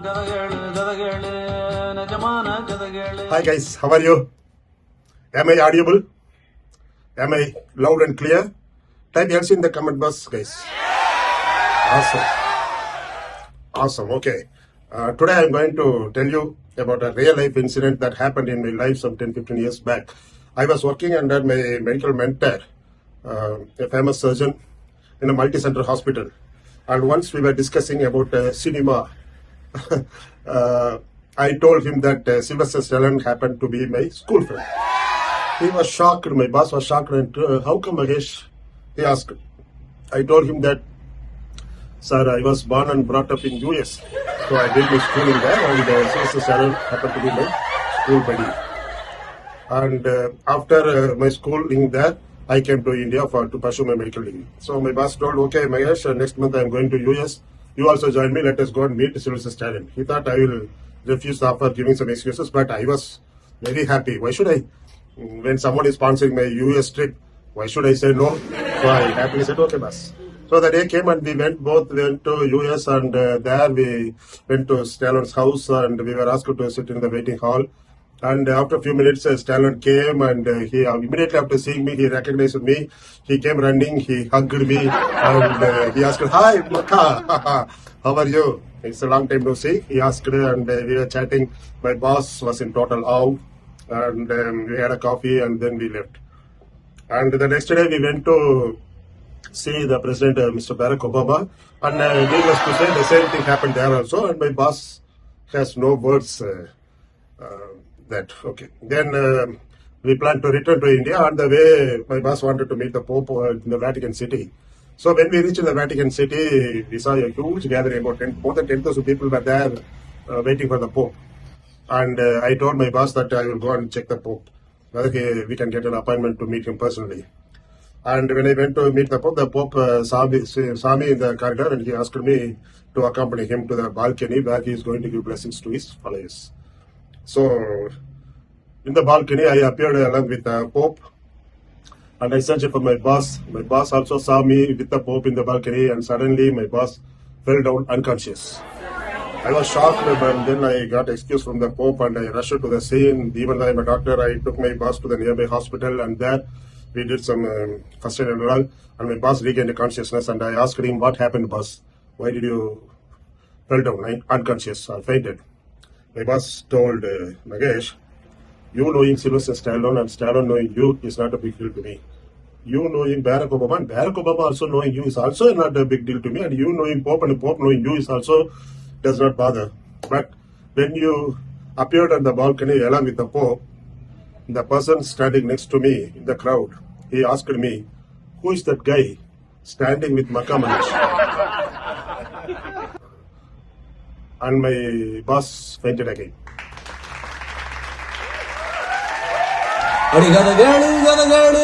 Hi guys, how are you? Am I audible? Am I loud and clear? Type yes in the comment box, guys. Awesome. Okay. Today I'm going to tell you about a real life incident that happened in my life some 10-15 years back. I was working under my medical mentor, a famous surgeon in a multi-center hospital. And once we were discussing about cinema, I told him that Sylvester Stallone happened to be my school friend. He was shocked. My boss was shocked. And how come, Mahesh? He asked. I told him that, sir, I was born and brought up in US. So I did my schooling there, and Sylvester Stallone happened to be my school buddy. And after my schooling there, I came to India to pursue my medical degree. So my boss told, okay, Mahesh, next month I am going to US. You also join me. Let us go and meet Sylvester Stallone. He thought I will refuse the offer, giving some excuses, but I was very happy. Why should I? When someone is sponsoring my US trip, why should I say no? So I happily said, okay, boss. So the day came and we both went to US, and there we went to Stallone's house, and we were asked to sit in the waiting hall. And after a few minutes, Stallone came, and he immediately after seeing me, he recognized me. He came running, he hugged me, and he asked, "Hi, Maka, how are you? It's a long time no see." He asked, and we were chatting. My boss was in total awe, and we had a coffee, and then we left. And the next day, we went to see the president, Mr. Barack Obama, and needless to say, the same thing happened there also. And my boss has no words. Okay. Then we planned to return to India. On the way, my boss wanted to meet the Pope in the Vatican City. So when we reached the Vatican City, we saw a huge gathering. About more than 10,000 people were there waiting for the Pope. And I told my boss that I will go and check the Pope, whether we can get an appointment to meet him personally. And when I went to meet the Pope saw me in the corridor, and he asked me to accompany him to the balcony where he is going to give blessings to his followers. So, in the balcony, I appeared along with the Pope, and I searched for my boss. My boss also saw me with the Pope in the balcony, and suddenly my boss fell down unconscious. I was shocked, but then I got excuse from the Pope, and I rushed to the scene. Even though I'm a doctor, I took my boss to the nearby hospital, and there we did some first aid and all, and my boss regained consciousness, and I asked him, what happened, boss? Why did you fell down unconscious or fainted? My boss told Nagesh, you knowing Sylvester Stallone and Stallone knowing you is not a big deal to me. You knowing Barack Obama and Barack Obama also knowing you is also not a big deal to me. And you knowing Pope and Pope knowing you is also does not bother. But when you appeared on the balcony along with the Pope, the person standing next to me in the crowd, he asked me, who is that guy standing with Maka Mahesh? And my boss fainted again. ಅಡಿ ಗದಗಳು